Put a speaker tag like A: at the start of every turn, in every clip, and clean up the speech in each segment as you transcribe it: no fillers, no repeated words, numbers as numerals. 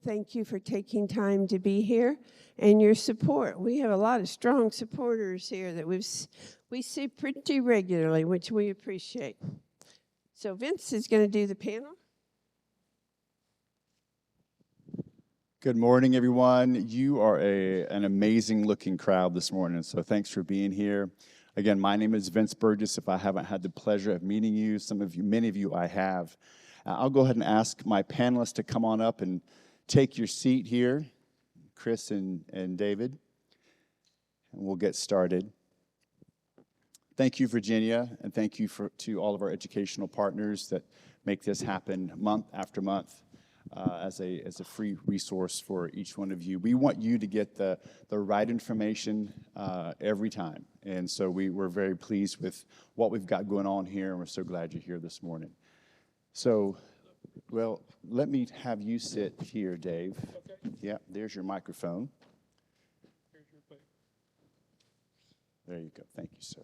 A: Thank you for taking time to be here and your support. We have a lot of strong supporters here that we see pretty regularly, which we appreciate. So Vince is going to do the panel.
B: Good morning, everyone. You are an amazing looking crowd this morning, so thanks for being here. Again, my name is Vince Burgess. If I haven't had the pleasure of meeting you, many of you I have. I'll go ahead and ask my panelists to come on up and take your seat here, Chris and David, and we'll get started. Thank you, Virginia, and thank you to all of our educational partners that make this happen month after month as a free resource for each one of you. We want you to get the right information every time, and so we're very pleased with what we've got going on here, and we're so glad you're here this morning. So, well, let me have you sit here, Dave. Okay. Yeah, there's your microphone. Here's your plate. There you go. Thank you, sir.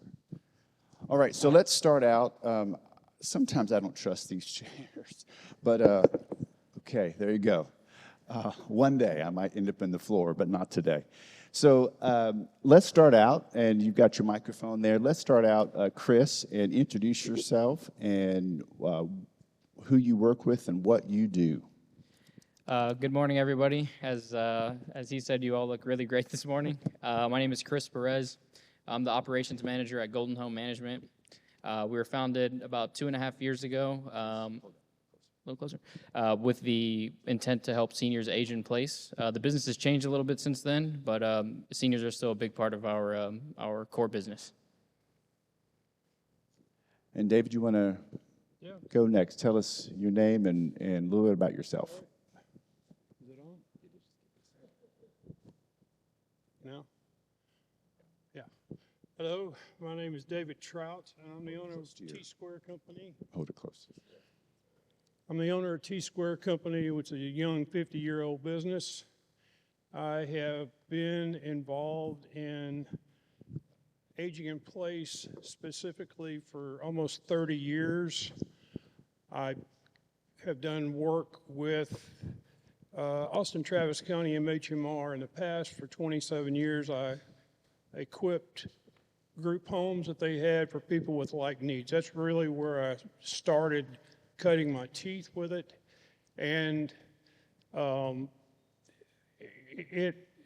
B: All right, so let's start out. Sometimes I don't trust these chairs, but okay, there you go. One day I might end up in the floor, but not today. So let's start out, and you've got your microphone there. Let's start out, Chris, and introduce yourself and who you work with and what you do.
C: Good morning, everybody. As he said, you all look really great this morning. My name is Chris Perez. I'm the operations manager at Golden Home Management. We were founded about 2.5 years ago, a little closer, with the intent to help seniors age in place. The business has changed a little bit since then, but seniors are still a big part of our core business.
B: And David, you want to go next? Tell us your name and a little bit about yourself.
D: Is it on? No? Yeah. Hello, my name is David Trout, and I'm the owner of T-Square Company.
B: Hold it close.
D: I'm the owner of T-Square Company, which is a young 50-year-old business. I have been involved in aging in place specifically for almost 30 years. I have done work with Austin Travis County MHMR in the past. For 27 years, I equipped group homes that they had for people with like needs. That's really where I started cutting my teeth with it. And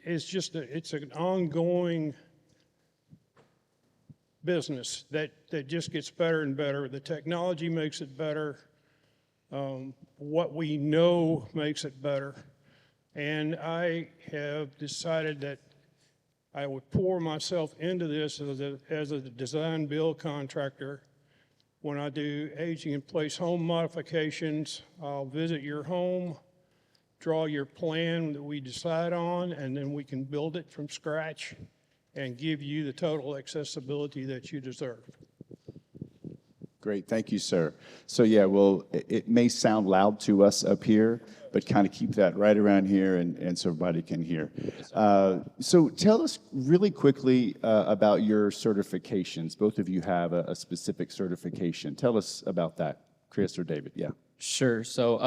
D: it's an ongoing business that just gets better and better. The technology makes it better. What we know makes it better. And I have decided that I would pour myself into this as a design build contractor. When I do aging in place home modifications, I'll visit your home, draw your plan that we decide on, and then we can build it from scratch and give you the total accessibility that you deserve.
B: Great, thank you, sir. So yeah, well, it may sound loud to us up here, but kind of keep that right around here and so everybody can hear. So tell us really quickly about your certifications. Both of you have a specific certification. Tell us about that, Chris or David, yeah.
C: Sure. So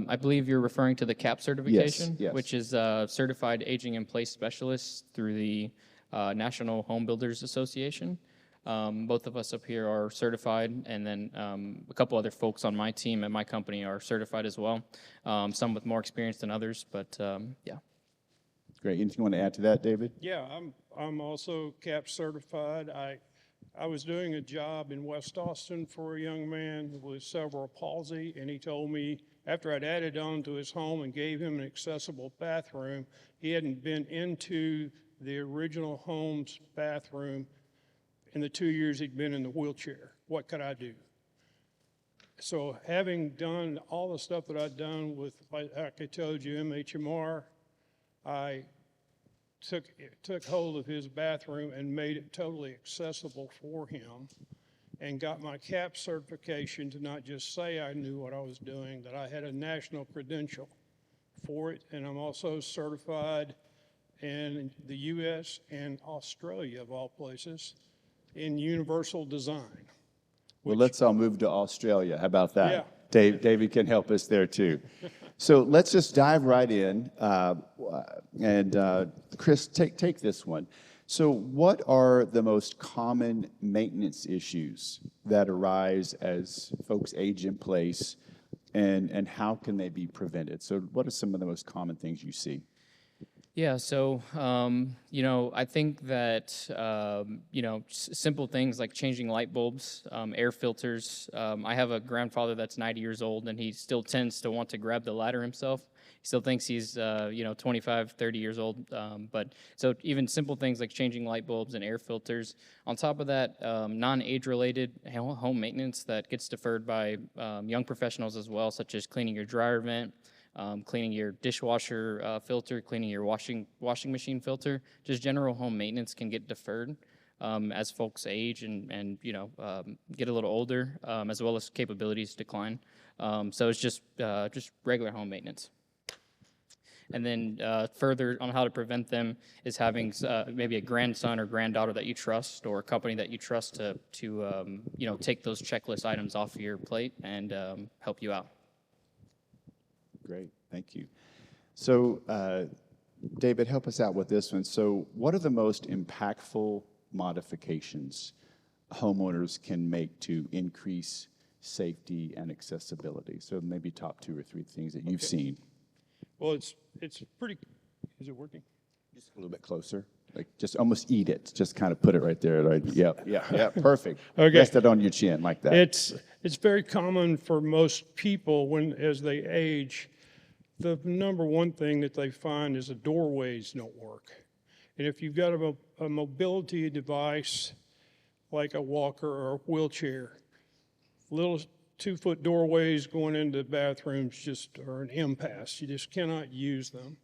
C: I believe you're referring to the CAP certification,
B: yes.
C: which is Certified Aging in Place Specialist through the National Home Builders Association. Both of us up here are certified, and then a couple other folks on my team at my company are certified as well. Some with more experience than others, but yeah.
B: Great. Anything you want to add to that, David?
D: Yeah, I'm also CAP certified. I was doing a job in West Austin for a young man with cerebral palsy, and he told me after I'd added on to his home and gave him an accessible bathroom, he hadn't been into the original home's bathroom in the 2 years he'd been in the wheelchair. What could I do? So having done all the stuff that I'd done with, like I told you, MHMR, I took hold of his bathroom and made it totally accessible for him and got my CAP certification to not just say I knew what I was doing, that I had a national credential for it. And I'm also certified in the U.S. and Australia, of all places, in universal design.
B: Well, let's all move to Australia. How about that?
D: Yeah.
B: David can help us there too. So let's just dive right in. Chris, take this one. So what are the most common maintenance issues that arise as folks age in place, and how can they be prevented? So what are some of the most common things you see?
C: Yeah, so I think that simple things like changing light bulbs, air filters. I have a grandfather that's 90 years old, and he still tends to want to grab the ladder himself. He still thinks he's 25, 30 years old. But so even simple things like changing light bulbs and air filters. On top of that, non-age related home maintenance that gets deferred by young professionals as well, such as cleaning your dryer vent. Cleaning your dishwasher filter, cleaning your washing machine filter. Just general home maintenance can get deferred as folks age and get a little older, as well as capabilities decline. So it's just regular home maintenance. And then further on how to prevent them is having maybe a grandson or granddaughter that you trust, or a company that you trust to take those checklist items off your plate and help you out.
B: Great, thank you. So, David, help us out with this one. So, what are the most impactful modifications homeowners can make to increase safety and accessibility? So, maybe top 2 or 3 things that you've seen.
D: Well, it's pretty, is it working?
B: Just a little bit closer. Like, just almost eat it. Just kind of put it right there. Right? Yeah, perfect.
D: Okay.
B: Rest it on your chin like that.
D: It's very common for most people as they age. The number one thing that they find is the doorways don't work. And if you've got a mobility device like a walker or a wheelchair, little 2-foot doorways going into bathrooms just are an impasse. You just cannot use them.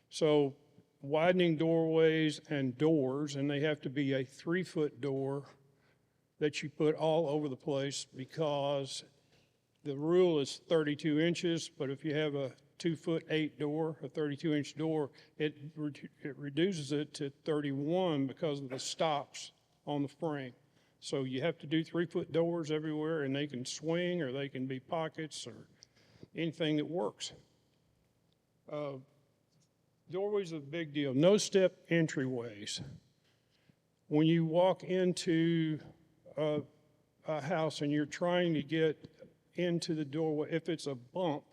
D: So widening doorways and doors, and they have to be a 3-foot door that you put all over the place, because the rule is 32 inches, but if you have a 2'8" door, a 32-inch door, it reduces it to 31 because of the stops on the frame. So you have to do 3-foot doors everywhere, and they can swing, or they can be pockets, or anything that works. Doorways are a big deal. No step entryways. When you walk into a house and you're trying to get into the doorway, if it's a bump,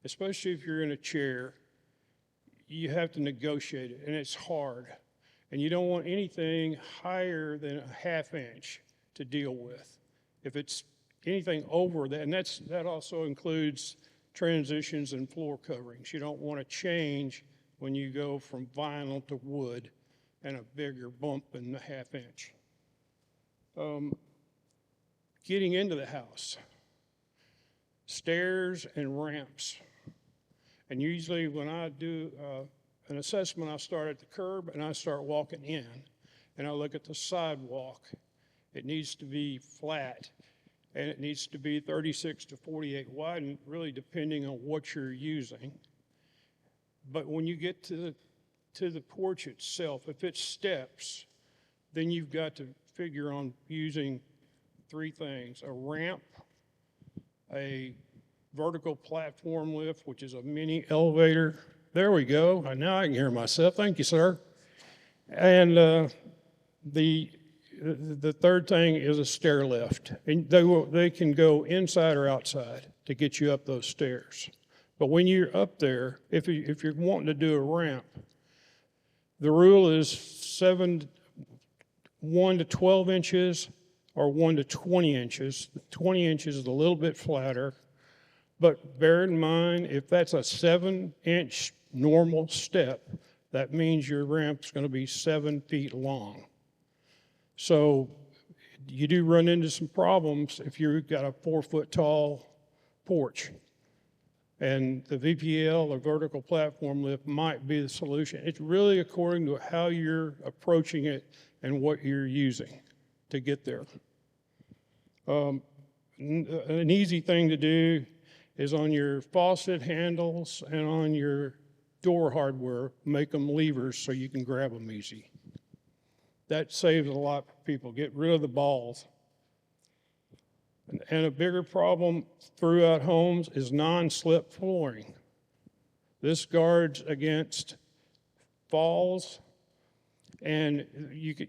D: especially if you're in a chair, you have to negotiate it, and it's hard. And you don't want anything higher than a 1/2 inch to deal with. If it's anything over that, and that also includes transitions and floor coverings. You don't want to change when you go from vinyl to wood and a bigger bump than the 1/2 inch. Getting into the house, stairs and ramps. And usually when I do an assessment, I start at the curb and I start walking in, and I look at the sidewalk. It needs to be flat, and it needs to be 36 to 48 wide, and really depending on what you're using. But when you get to the porch itself, if it's steps, then you've got to figure on using 3 things: a ramp, a vertical platform lift, which is a mini elevator. There we go. Now I can hear myself. Thank you, sir. And the third thing is a stair lift. And they can go inside or outside to get you up those stairs. But when you're up there, if you're wanting to do a ramp, the rule is 1 to 12 inches or 1 to 20 inches. 20 inches is a little bit flatter. But bear in mind, if that's a 7-inch normal step, that means your ramp's going to be 7 feet long. So you do run into some problems if you've got a 4-foot tall porch. And the VPL, or vertical platform lift, might be the solution. It's really according to how you're approaching it and what you're using to get there. An easy thing to do is on your faucet handles and on your door hardware, make them levers so you can grab them easy. That saves a lot for people. Get rid of the balls. And a bigger problem throughout homes is non-slip flooring. This guards against falls, and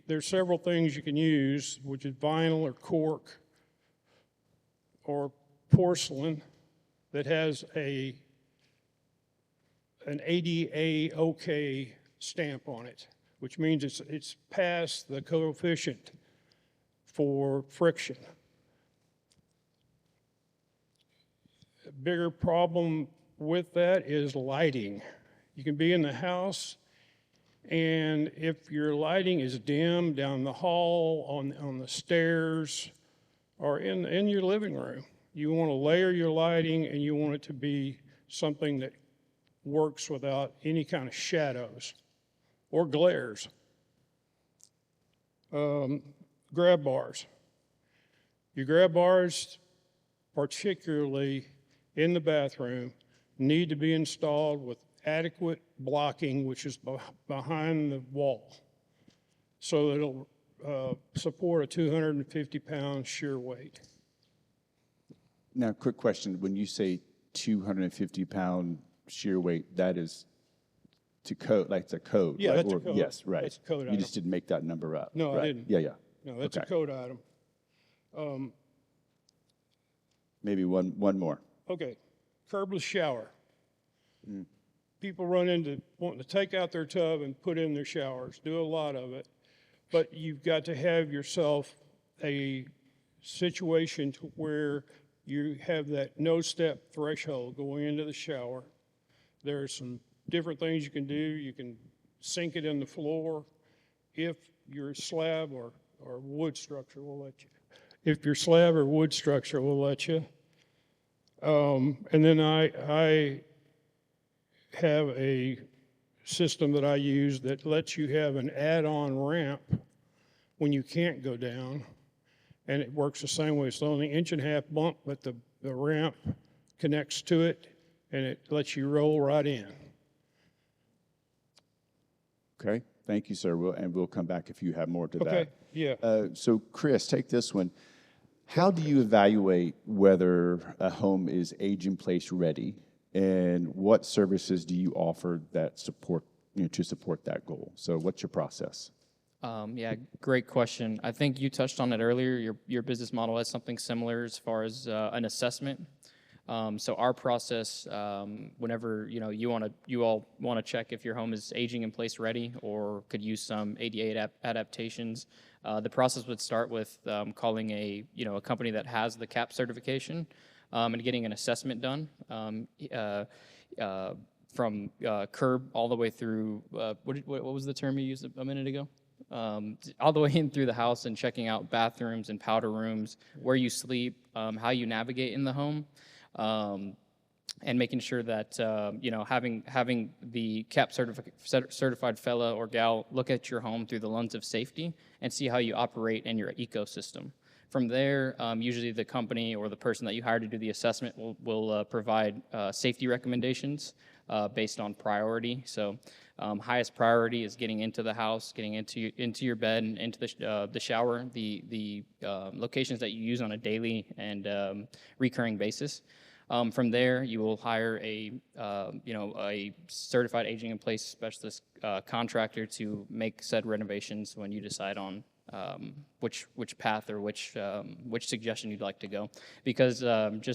D: there's several things you can use, which is vinyl or cork or porcelain that has an ADA OK stamp on it, which means it's past the coefficient for friction. A bigger problem with that is lighting. You can be in the house, and if your lighting is dim down the hall, on the stairs, or in your living room, you want to layer your lighting, and you want it to be something that works without any kind of shadows or glares. Grab bars. Your grab bars, particularly in the bathroom, need to be installed with adequate blocking, which is behind the wall, so that it'll support a 250-pound shear weight.
B: Now, quick question. When you say 250-pound shear weight, that is to code, like it's a code?
D: Yeah,
B: right?
D: that's a code.
B: Yes, right.
D: That's a code
B: You
D: item.
B: just didn't make that number up.
D: No, I
B: right?
D: didn't.
B: Yeah.
D: No, that's
B: Okay.
D: a code item.
B: Maybe one more.
D: Okay, curbless shower. People run into wanting to take out their tub and put in their showers, do a lot of it, but you've got to have yourself a situation to where you have that no-step threshold going into the shower. There are some different things you can do. You can sink it in the floor if your slab or wood structure will let you. If your slab or wood structure will let you. And then I have a system that I use that lets you have an add-on ramp when you can't go down, and it works the same way. It's only an 1.5 bump, but the ramp connects to it, and it lets you roll right in.
B: Okay. Thank you, sir. We'll come back if you have more to
D: Okay,
B: that.
D: yeah.
B: So, Chris, take this one. How do you evaluate whether a home is age-in-place ready, and what services do you offer that support, to support that goal? So, what's your process?
C: Yeah, great question. I think you touched on it earlier. Your business model has something similar as far as an assessment. So our process, whenever you all want to check if your home is aging in place ready or could use some ADA adaptations, the process would start with calling a company that has the CAP certification and getting an assessment done from curb all the way through. What was the term you used a minute ago? All the way in through the house and checking out bathrooms and powder rooms, where you sleep, how you navigate in the home. And making sure that having the CAP certified fella or gal look at your home through the lens of safety and see how you operate in your ecosystem. From there, usually the company or the person that you hire to do the assessment will provide safety recommendations based on priority. So highest priority is getting into the house, getting into your bed, and into the shower, the locations that you use on a daily and recurring basis. From there, you will hire a certified aging in place specialist contractor to make said renovations when you decide on which path or which suggestion you'd like to go. Because with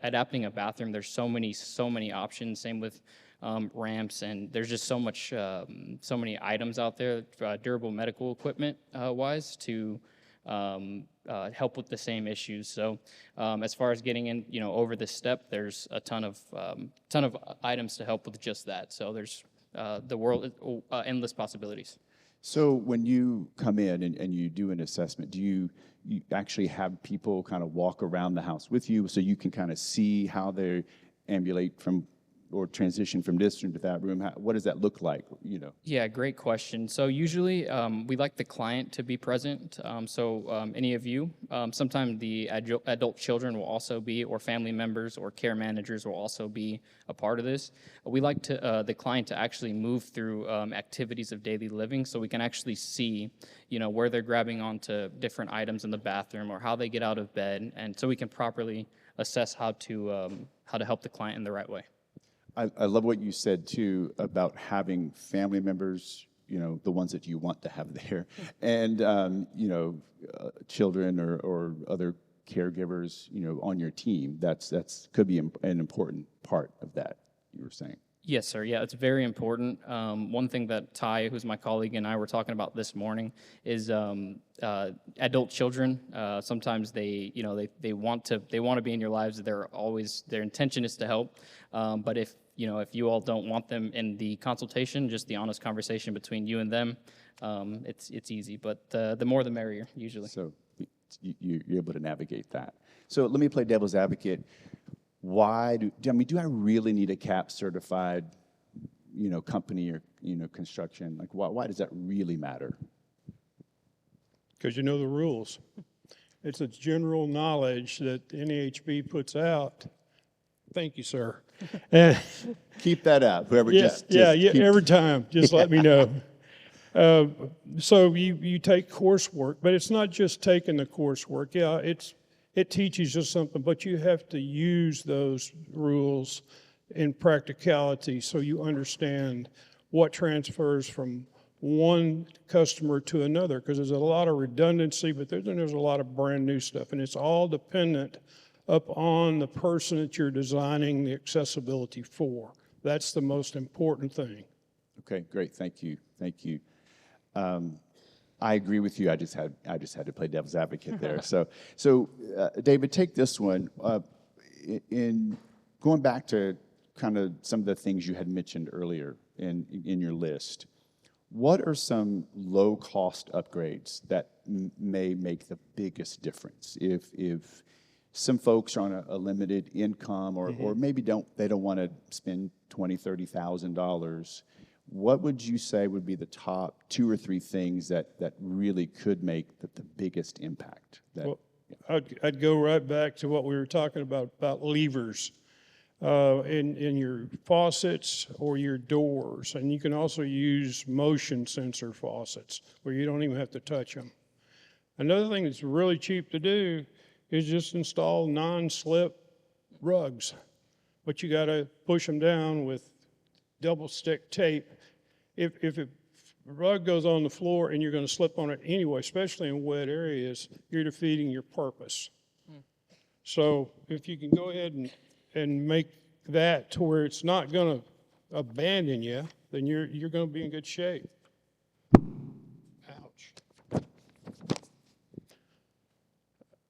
C: adapting a bathroom, there's so many options. Same with ramps, and there's just so many items out there, durable medical equipment wise, to help with the same issues. So as far as getting in, over this step, there's a ton of items to help with just that. So there's endless possibilities.
B: So when you come in and you do an assessment, do you actually have people kind of walk around the house with you so you can kind of see how they ambulate from or transition from this room to that room? What does that look like?
C: Yeah, great question. So usually we like the client to be present. Any of you, sometimes the adult children will also be, or family members or care managers will also be a part of this. We like the client to actually move through activities of daily living, so we can actually see, where they're grabbing onto different items in the bathroom or how they get out of bed, and so we can properly assess how to help the client in the right way.
B: I love what you said too about having family members, the ones that you want to have there, and children or other caregivers, on your team. That's could be an important part of that. You were saying.
C: Yes, sir. Yeah, it's very important. One thing that Ty, who's my colleague, and I were talking about this morning is adult children. Sometimes they want to be in your lives. Their intention is to help. But if you all don't want them in the consultation, just the honest conversation between you and them, it's easy. But the more the merrier, usually.
B: So you're able to navigate that. So let me play devil's advocate. Do I really need a CAP certified, company or, construction? Like, why does that really matter?
D: Because you know the rules. It's a general knowledge that NAHB puts out. Thank you, sir. And
B: Keep that up. Whoever
D: yeah,
B: just
D: yeah,
B: keep-
D: every time, just let me know. So you take coursework, but it's not just taking the coursework. Yeah, it teaches you something, but you have to use those rules in practicality so you understand what transfers from one customer to another, because there's a lot of redundancy, but there's a lot of brand new stuff, and it's all dependent upon the person that you're designing the accessibility for. That's the most important thing.
B: Okay, great. Thank you. I agree with you. I just had to play devil's advocate there. So David, take this one. In going back to kind of some of the things you had mentioned earlier in your list, what are some low-cost upgrades that may make the biggest difference? If some folks are on a limited income, or maybe they don't want to spend $20,000-$30,000. What would you say would be the top 2 or 3 things that really could make the biggest impact?
D: I'd go right back to what we were talking about levers in your faucets or your doors. And you can also use motion sensor faucets where you don't even have to touch them. Another thing that's really cheap to do is just install non-slip rugs. But you got to push them down with double stick tape. If a rug goes on the floor and you're going to slip on it anyway, especially in wet areas, you're defeating your purpose. So if you can go ahead and make that to where it's not going to abandon you, then you're going to be in good shape. Ouch.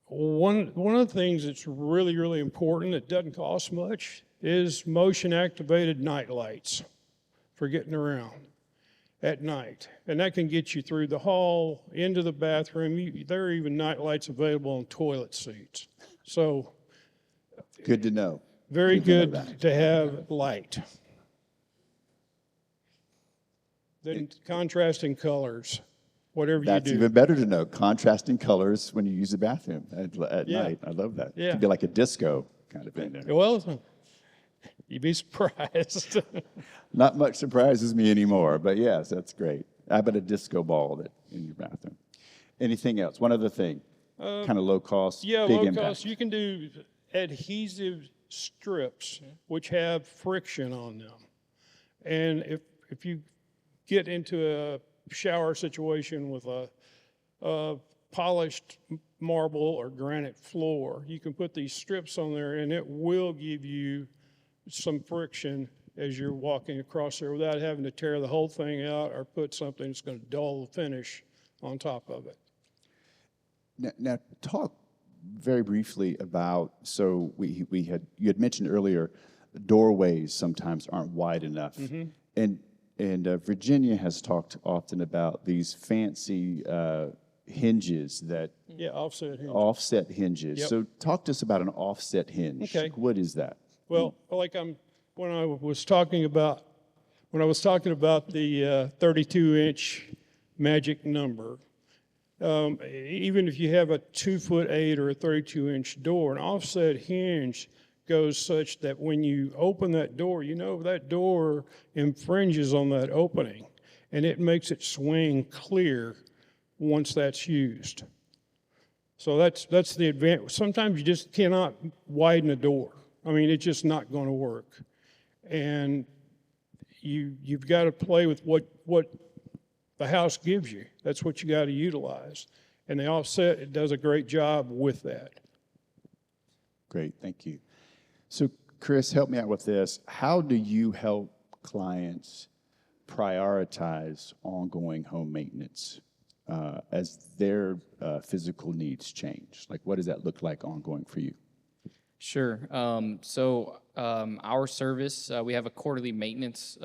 D: One of the things that's really, really important that doesn't cost much is motion-activated night lights for getting around at night. And that can get you through the hall, into the bathroom. There are even night lights available on toilet seats. So
B: Good to know.
D: very
B: Good to know
D: good to have light. Then contrasting colors, whatever you
B: That's
D: do.
B: even better to know. Contrasting colors when you use the bathroom at
D: Yeah.
B: night. I love that.
D: Yeah.
B: It could be like a disco kind of thing there.
D: Well, you'd be surprised.
B: Not much surprises me anymore, but yes, that's great. How about a disco ball in your bathroom? Anything else? One other thing, kind of low cost,
D: Yeah,
B: big
D: low
B: impact.
D: cost. You can do adhesive strips which have friction on them. And if you get into a shower situation with a polished marble or granite floor, you can put these strips on there and it will give you some friction as you're walking across there without having to tear the whole thing out or put something that's going to dull the finish on top of it.
B: Now talk very briefly about, so you had mentioned earlier, doorways sometimes aren't wide enough. And Virginia has talked often about these fancy hinges that
D: Yeah, offset hinge.
B: offset hinges.
D: Yep.
B: So talk to us about an offset hinge.
D: Okay.
B: What is that?
D: Well, like I'm when I was talking about the 32-inch magic number, even if you have a 2'8" or a 32-inch door, an offset hinge goes such that when you open that door, you know that door infringes on that opening, and it makes it swing clear once that's used. So that's the advantage. Sometimes you just cannot widen a door. I mean, it's just not going to work. And you've got to play with what the house gives you. That's what you got to utilize. And the offset, it does a great job with that.
B: Great, thank you. So, Chris, help me out with this. How do you help clients prioritize ongoing home maintenance as their physical needs change? Like, what does that look like ongoing for you?
C: Sure. Our service, we have a quarterly maintenance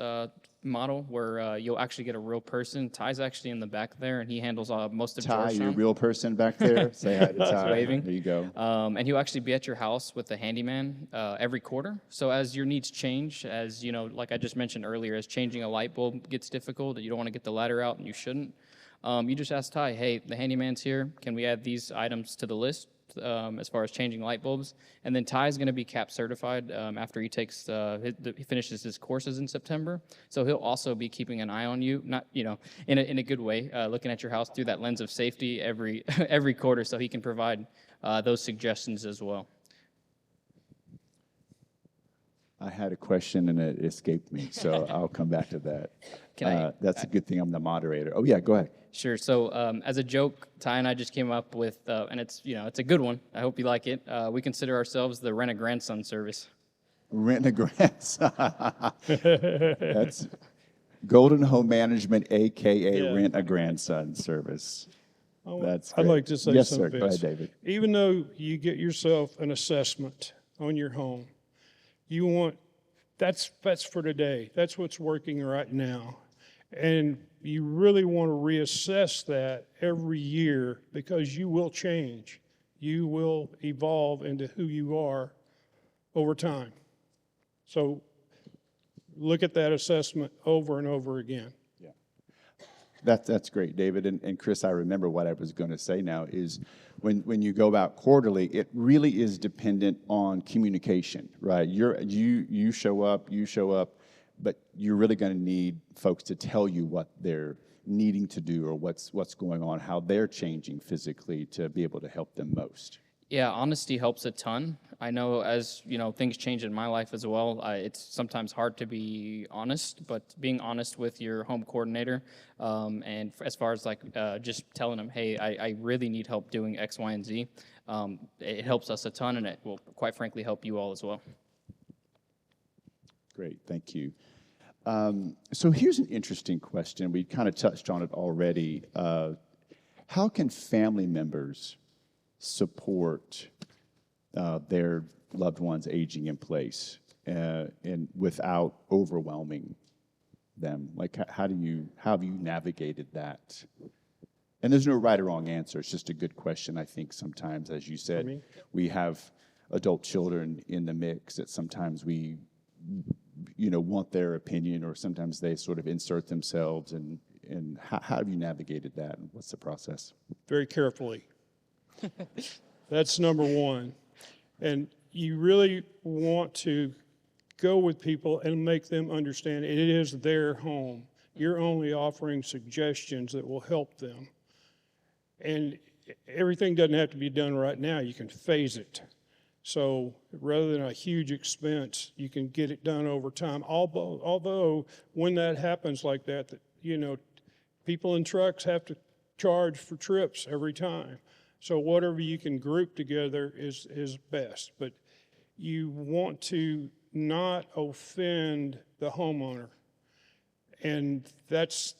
C: model where you'll actually get a real person. Ty's actually in the back there, and he handles most of
B: Ty,
C: Georgetown.
B: your real person back there? Say hi to Ty.
C: waving.
B: There you go.
C: And he'll actually be at your house with a handyman every quarter. So as your needs change, as you know, like I just mentioned earlier, as changing a light bulb gets difficult, you don't want to get the ladder out, and you shouldn't. You just ask Ty, hey, the handyman's here. Can we add these items to the list as far as changing light bulbs? And then Ty's going to be CAP certified after he takes he finishes his courses in September. So he'll also be keeping an eye on you, not in a good way, looking at your house through that lens of safety every every quarter, so he can provide those suggestions as well.
B: I had a question and it escaped me, so I'll come back to that. That's a good thing I'm the moderator. Oh, yeah, go ahead.
C: Sure. So as a joke, Ty and I just came up with, and it's it's a good one. I hope you like it. We consider ourselves the Rent a Grandson service.
B: Rent a grandson. That's Golden Home Management, a.k.a. Rent a Grandson service. That's
D: I'd
B: great.
D: like to say
B: yes,
D: something.
B: sir. Go ahead, David.
D: Even though you get yourself an assessment on your home, you want that's for today. That's what's working right now. And you really want to reassess that every year because you will change. You will evolve into who you are over time. So look at that assessment over and over again.
B: Yeah. That's great, David. And Chris, I remember what I was going to say now is when you go about quarterly, it really is dependent on communication, right? You show up, but you're really going to need folks to tell you what they're needing to do or what's going on, how they're changing physically to be able to help them most.
C: Yeah, honesty helps a ton. I know as things change in my life as well. It's sometimes hard to be honest, but being honest with your home coordinator, and as far as just telling them, hey, I really need help doing X, Y, and Z, it helps us a ton, and it will quite frankly help you all as well.
B: Great, thank you. So here's an interesting question. We kind of touched on it already. How can family members support their loved ones aging in place and without overwhelming them? Like, how have you navigated that? And there's no right or wrong answer. It's just a good question. I think sometimes, as you said, we have adult children in the mix that sometimes we want their opinion, or sometimes they sort of insert themselves. And how have you navigated that, and what's the process?
D: Very carefully. That's number one. And you really want to go with people and make them understand it is their home. You're only offering suggestions that will help them. And everything doesn't have to be done right now. You can phase it. So rather than a huge expense, you can get it done over time. Although when that happens like that, people in trucks have to charge for trips every time. So whatever you can group together is best. But you want to not offend the homeowner. And that's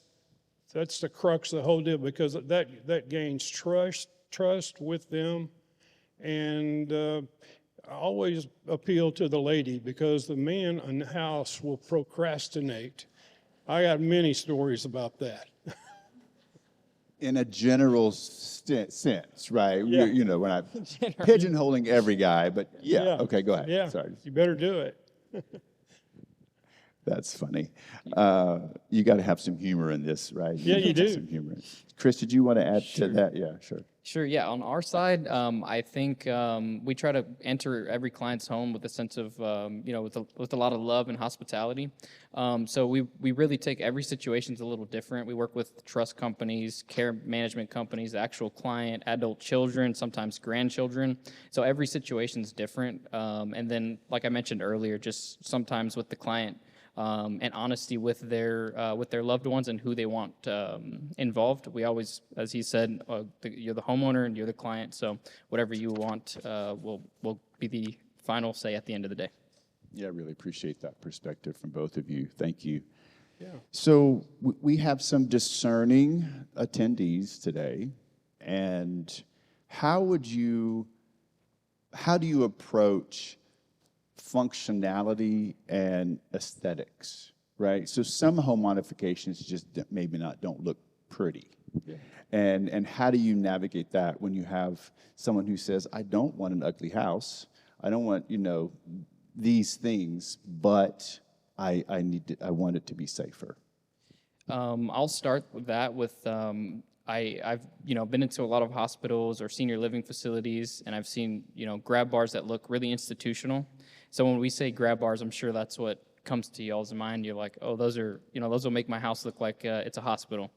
D: the crux of the whole deal, because that gains trust with them. And I always appeal to the lady, because the man in the house will procrastinate. I got many stories about that.
B: In a general sense, right?
D: Yeah.
B: We're not pigeonholing every guy, but yeah. Okay, go ahead.
D: Yeah,
B: Sorry.
D: you better do it.
B: That's funny. You got to have some humor in this, right?
D: Yeah, you do.
B: Some humor. Chris, did you want to add to that? Yeah, sure.
C: Sure, yeah. On our side, I think we try to enter every client's home with a sense of, with a lot of love and hospitality. So we really take every situation's a little different. We work with trust companies, care management companies, the actual client, adult children, sometimes grandchildren. So every situation's different. And then, like I mentioned earlier, just sometimes with the client, and honesty with their loved ones and who they want involved. We always, as he said, you're the homeowner and you're the client, so whatever you want will be the final say at the end of the day.
B: Yeah, I really appreciate that perspective from both of you. Thank you.
D: Yeah.
B: So we have some discerning attendees today, and how do you approach functionality and aesthetics, right? So some home modifications just maybe don't look pretty. Yeah. And how do you navigate that when you have someone who says, I don't want an ugly house, I don't want, these things, but I want it to be safer.
C: I'll start with that with I've been into a lot of hospitals or senior living facilities, and I've seen grab bars that look really institutional. So when we say grab bars, I'm sure that's what comes to y'all's mind. You're like, oh, those will make my house look like it's a hospital.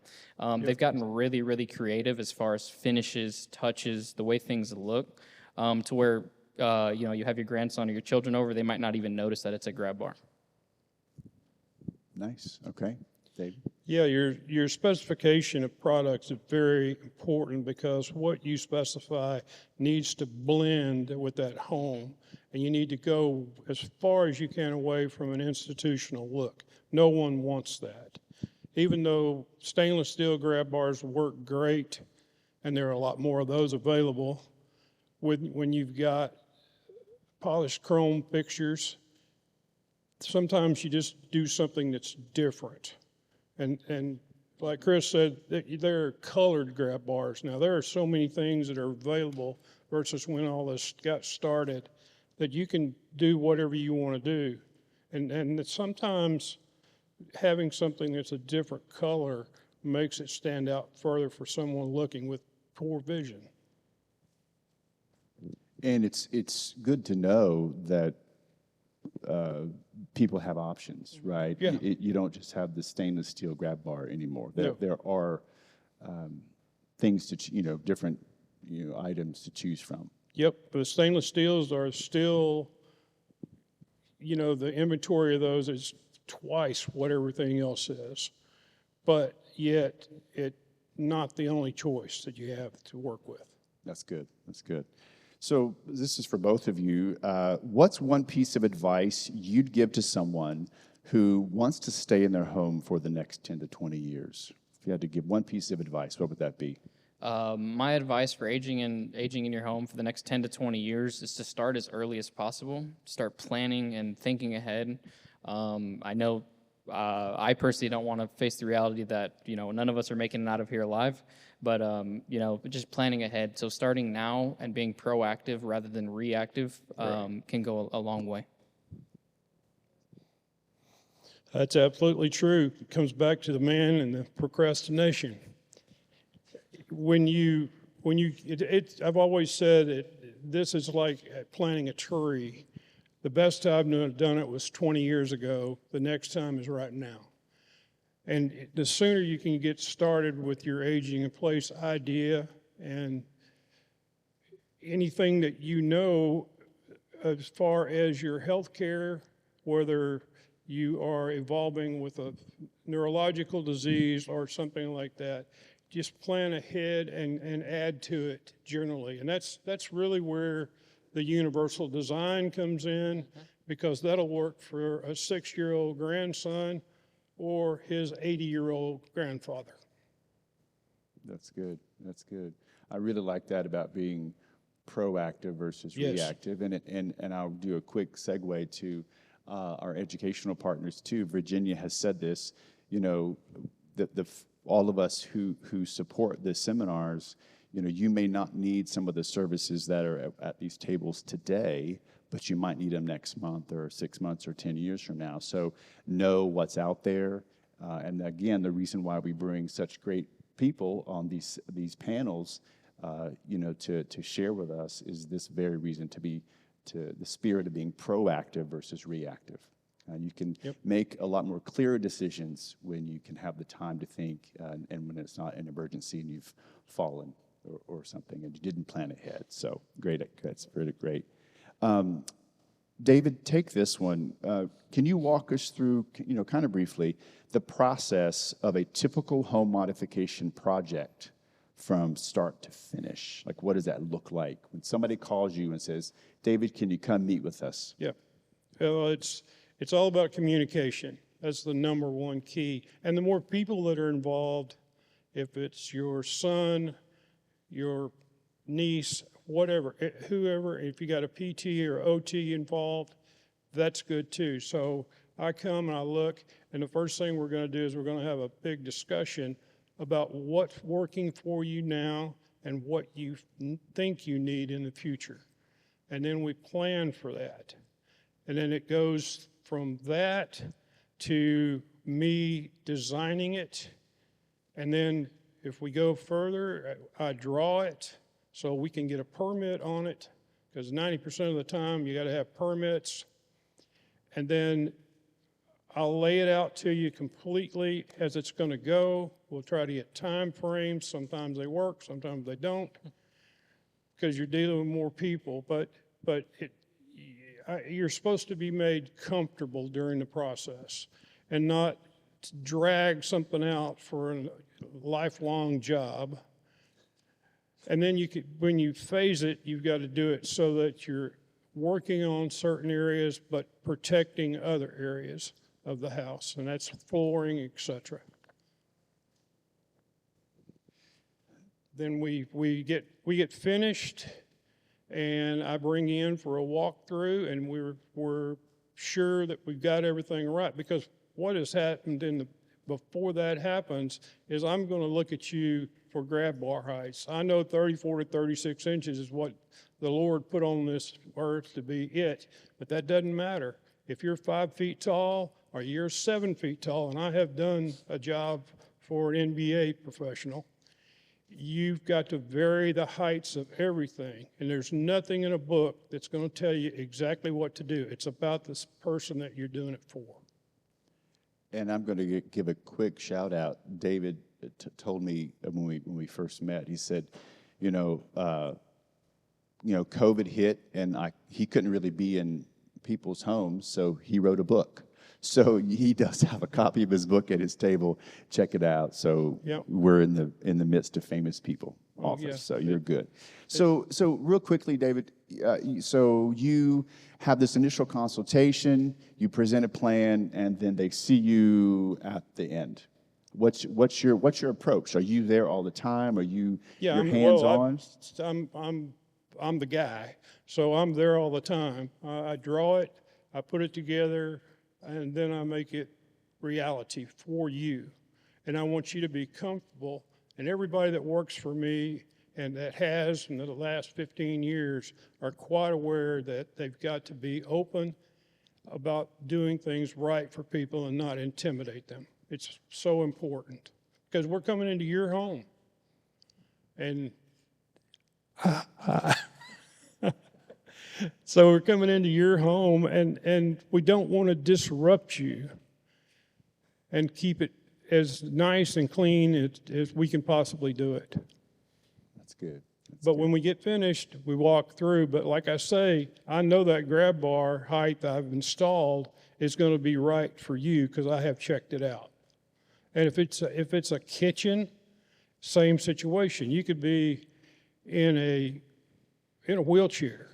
C: They've gotten really, really creative as far as finishes, touches, the way things look, to where you have your grandson or your children over, they might not even notice that it's a grab bar.
B: Nice. Okay, Dave.
D: Yeah, your specification of products is very important because what you specify needs to blend with that home, and you need to go as far as you can away from an institutional look. No one wants that. Even though stainless steel grab bars work great, and there are a lot more of those available, when you've got polished chrome fixtures, sometimes you just do something that's different. And like Chris said, there are colored grab bars. Now, there are so many things that are available versus when all this got started that you can do whatever you want to do. And sometimes having something that's a different color makes it stand out further for someone looking with poor vision.
B: And it's good to know that people have options, right?
D: Yeah.
B: You don't just have the stainless steel grab bar anymore.
D: No.
B: There are things to different items to choose from.
D: Yep, but the stainless steels are still, the inventory of those is twice what everything else is. But yet, it's not the only choice that you have to work with.
B: That's good. That's good. So this is for both of you. What's one piece of advice you'd give to someone who wants to stay in their home for the next 10 to 20 years? If you had to give one piece of advice, what would that be?
C: My advice for aging in your home for the next 10 to 20 years is to start as early as possible. Start planning and thinking ahead. I know I personally don't want to face the reality that none of us are making it out of here alive, but just planning ahead. So starting now and being proactive rather than reactive can go a long way.
D: That's absolutely true. It comes back to the man and the procrastination. I've always said this is like planting a tree. The best time to have done it was 20 years ago. The next time is right now. And the sooner you can get started with your aging in place idea and anything that as far as your health care, whether you are evolving with a neurological disease or something like that, just plan ahead and add to it generally. And that's really where the universal design comes in, because that'll work for a 6-year-old grandson or his 80-year-old grandfather.
B: That's good. That's good. I really like that about being proactive versus reactive. And I'll do a quick segue to our educational partners too. Virginia has said this, all of us who support the seminars, you may not need some of the services that are at these tables today, but you might need them next month or 6 months or 10 years from now. So know what's out there. And again, the reason why we bring such great people on these panels, to share with us is this very reason, to the spirit of being proactive versus reactive. You can make a lot more clearer decisions when you can have the time to think, and when it's not an emergency and you've fallen or something and you didn't plan ahead. So great, that's really great. David, take this one. Can you walk us through, kind of briefly, the process of a typical home modification project from start to finish? Like, what does that look like when somebody calls you and says, David, can you come meet with us?
D: Yeah. Well, it's all about communication. That's the number one key. And the more people that are involved, if it's your son, your niece, whatever, whoever, if you got a PT or OT involved, that's good too. So I come and I look, and the first thing we're going to do is we're going to have a big discussion about what's working for you now and what you think you need in the future. And then we plan for that. And then it goes from that to me designing it. And then if we go further, I draw it so we can get a permit on it, because 90% of the time you got to have permits. And then I'll lay it out to you completely as it's going to go. We'll try to get time frames. Sometimes they work, sometimes they don't, because you're dealing with more people. But you're supposed to be made comfortable during the process and not drag something out for a lifelong job. And then when you phase it, you've got to do it so that you're working on certain areas but protecting other areas of the house, and that's flooring, etc. Then we get finished, and I bring you in for a walkthrough, and we're sure that we've got everything right, because what has happened before that happens is I'm going to look at you for grab bar heights. I know 34 to 36 inches is what the Lord put on this earth to be it, but that doesn't matter. If you're 5 feet tall or you're 7 feet tall, and I have done a job for an NBA professional, you've got to vary the heights of everything. And there's nothing in a book that's going to tell you exactly what to do. It's about this person that you're doing it for.
B: And I'm going to give a quick shout out. David told me when we first met, he said, COVID hit, and he couldn't really be in people's homes, so he wrote a book. So he does have a copy of his book at his table. Check it out. So we're in the midst of famous people office. So you're good. So real quickly, David. So you have this initial consultation. You present a plan, and then they see you at the end. What's your approach? Are you there all the time? Are you your hands on?
D: I'm the guy, so I'm there all the time. I draw it, I put it together, and then I make it reality for you. And I want you to be comfortable. And everybody that works for me and that has in the last 15 years are quite aware that they've got to be open about doing things right for people and not intimidate them. It's so important, because we're coming into your home. And so we're coming into your home, and we don't want to disrupt you, and keep it as nice and clean as we can possibly do it.
B: That's good.
D: But when we get finished, we walk through. But like I say, I know that grab bar height I've installed is going to be right for you, because I have checked it out. And if it's a kitchen, same situation. You could be in a wheelchair.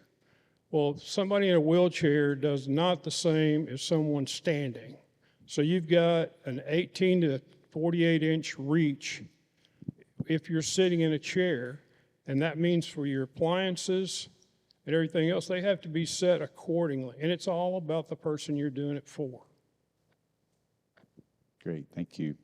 D: Well, somebody in a wheelchair does not the same as someone standing. So you've got an 18 to 48 inch reach if you're sitting in a chair, and that means for your appliances and everything else, they have to be set accordingly. And it's all about the person you're doing it for.
B: Great, thank you.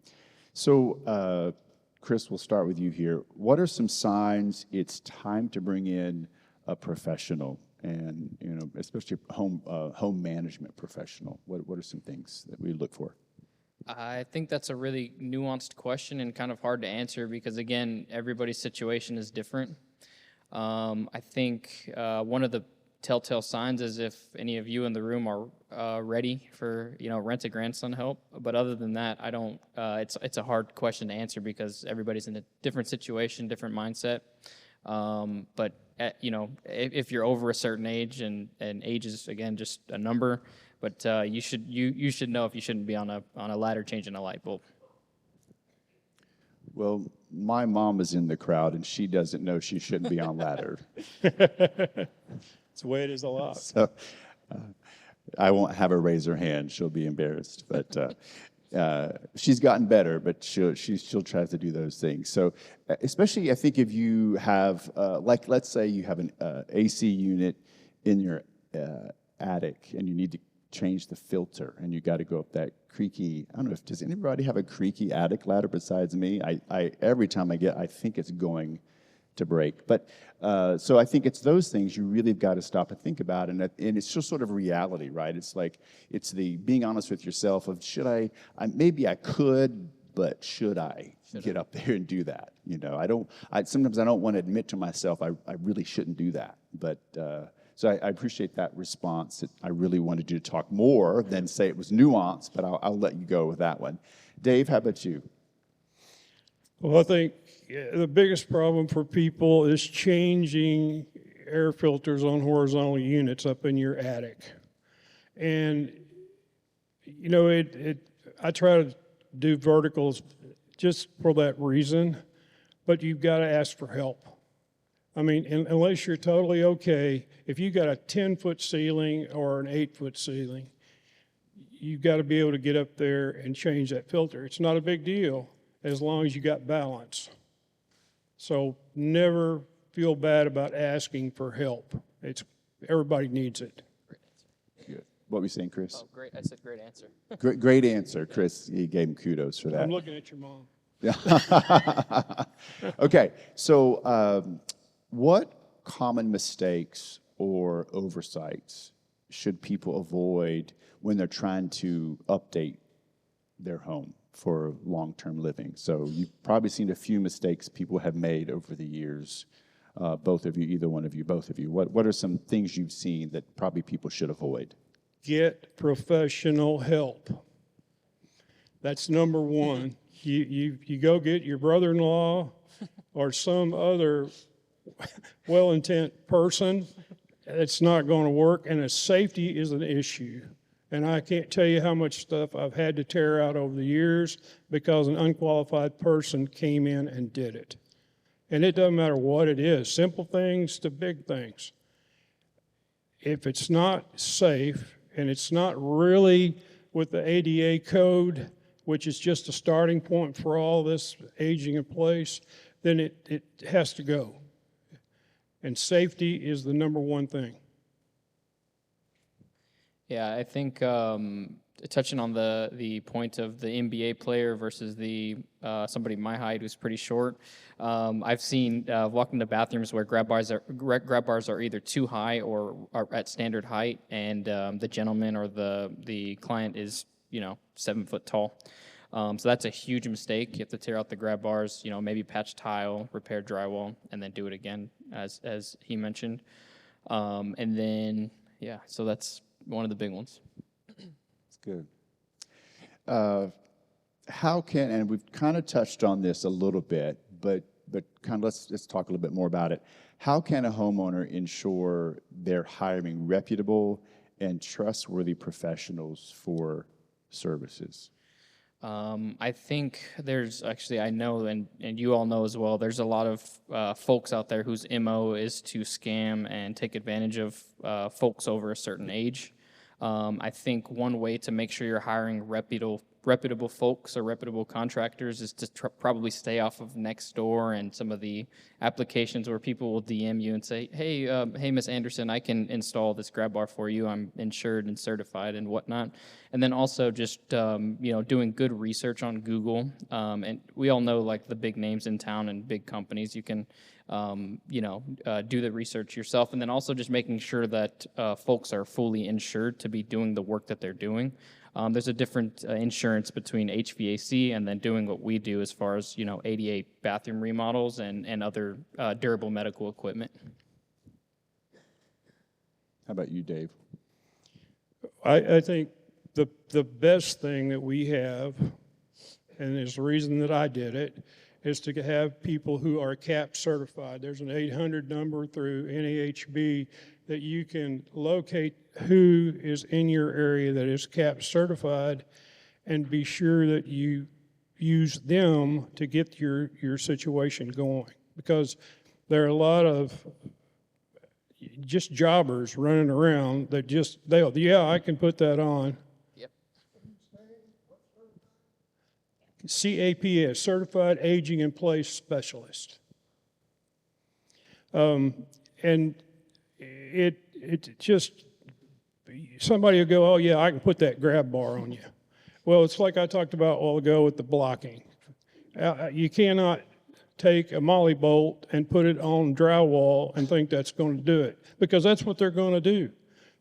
B: So Chris, we'll start with you here. What are some signs it's time to bring in a professional, and especially home management professional? What are some things that we look for?
C: I think that's a really nuanced question and kind of hard to answer because, again, everybody's situation is different. I think one of the telltale signs is if any of you in the room are ready for rent a grandson help. But other than that, I don't. It's a hard question to answer because everybody's in a different situation, different mindset. But if you're over a certain age, and age is again just a number, but you should know if you shouldn't be on a ladder changing a light bulb.
B: Well, my mom is in the crowd, and she doesn't know she shouldn't be on ladder.
D: It's the way it is a lot.
B: So I won't have her raise her hand. She'll be embarrassed. But she's gotten better, but she'll try to do those things. So especially, I think if you have, let's say you have an AC unit in your attic, and you need to change the filter, and you got to go up that creaky. I don't know, does anybody have a creaky attic ladder besides me? I every time I think it's going to break. But so I think it's those things you really got to stop and think about, and it's just sort of reality, right? It's like it's the being honest with yourself of maybe I could, but should I get up there and do that? Sometimes I don't want to admit to myself I really shouldn't do that, but. So I appreciate that response. I really wanted you to talk more than say it was nuanced, but I'll let you go with that one. Dave, how about you?
D: Well, I think the biggest problem for people is changing air filters on horizontal units up in your attic. And, I try to do verticals just for that reason, but you've got to ask for help. I mean, unless you're totally okay, if you got a 10-foot ceiling or an 8-foot ceiling, you've got to be able to get up there and change that filter. It's not a big deal as long as you got balance. So never feel bad about asking for help. Everybody needs it.
B: Good. What were you saying, Chris?
C: Oh, great! I said great answer.
B: Great answer, Chris. You gave him kudos for that.
D: I'm looking at your mom.
B: Yeah. Okay, so what common mistakes or oversights should people avoid when they're trying to update their home for long-term living? So you've probably seen a few mistakes people have made over the years, both of you, either one of you, both of you. What are some things you've seen that probably people should avoid?
D: Get professional help. That's number one. You go get your brother-in-law or some other well-intent person. It's not going to work, and safety is an issue. And I can't tell you how much stuff I've had to tear out over the years because an unqualified person came in and did it. And it doesn't matter what it is, simple things to big things. If it's not safe and it's not really with the ADA code, which is just a starting point for all this aging in place, then it has to go. And safety is the number one thing.
C: Yeah, I think touching on the point of the NBA player versus the somebody my height who's pretty short, I've seen walk into bathrooms where grab bars are either too high or are at standard height, and the gentleman or the client is 7 foot tall. So that's a huge mistake. You have to tear out the grab bars, maybe patch tile, repair drywall, and then do it again, as he mentioned. And then, so that's one of the big ones.
B: That's good. How can, and we've kind of touched on this a little bit, but kind of let's talk a little bit more about it. How can a homeowner ensure they're hiring reputable and trustworthy professionals for services?
C: I think there's actually, I know, and you all know as well, there's a lot of folks out there whose MO is to scam and take advantage of folks over a certain age. I think one way to make sure you're hiring reputable reputable folks or reputable contractors is to probably stay off of Nextdoor and some of the applications where people will DM you and say, hey, Miss Anderson, I can install this grab bar for you. I'm insured and certified and whatnot. And then also just, doing good research on Google. And we all know like the big names in town and big companies. You can, do the research yourself. And then also just making sure that folks are fully insured to be doing the work that they're doing. There's a different insurance between HVAC and then doing what we do as far as, ADA bathroom remodels and other durable medical equipment.
B: How about you, Dave?
D: I think the best thing that we have, and there's the reason that I did it, is to have people who are CAP certified. There's an 800 number through NAHB that you can locate who is in your area that is CAP certified and be sure that you use them to get your situation going. Because there are a lot of just jobbers running around that I can put that on.
C: Yep.
D: CAPS, Certified Aging in Place Specialist. And it just, somebody will go, oh yeah, I can put that grab bar on you. Well, it's like I talked about a while ago with the blocking. You cannot take a molly bolt and put it on drywall and think that's going to do it, because that's what they're going to do.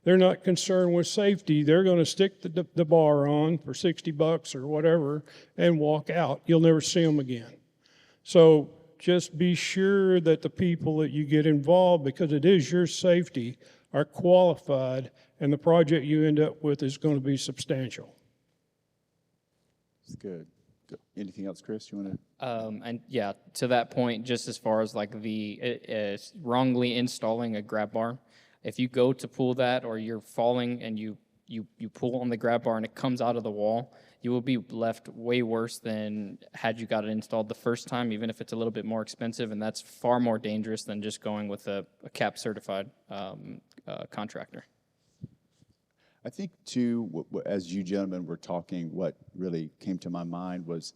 D: They're not concerned with safety. They're going to stick the bar on for $60 or whatever and walk out. You'll never see them again. So just be sure that the people that you get involved, because it is your safety, are qualified, and the project you end up with is going to be substantial.
B: That's good. Anything else, Chris, you want to?
C: And yeah, to that point, just as far as like the wrongly installing a grab bar, if you go to pull that or you're falling and you pull on the grab bar and it comes out of the wall, you will be left way worse than had you got it installed the first time, even if it's a little bit more expensive, and that's far more dangerous than just going with a CAP certified contractor.
B: I think, too, as you gentlemen were talking, what really came to my mind was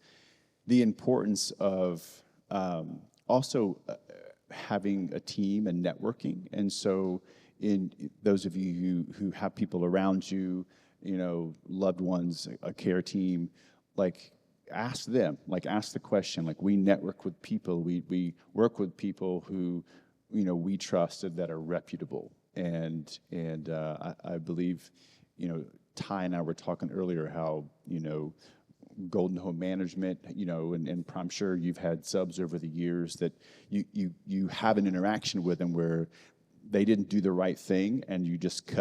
B: the importance of also having a team and networking. And so in those of you who have people around you, loved ones, a care team, ask them, ask the question. We network with people, we work with people who, we trusted that are reputable. And I believe, Ty and I were talking earlier how, Golden Home Management, and I'm sure you've had subs over the years that you have an interaction with them where they didn't do the right thing and you just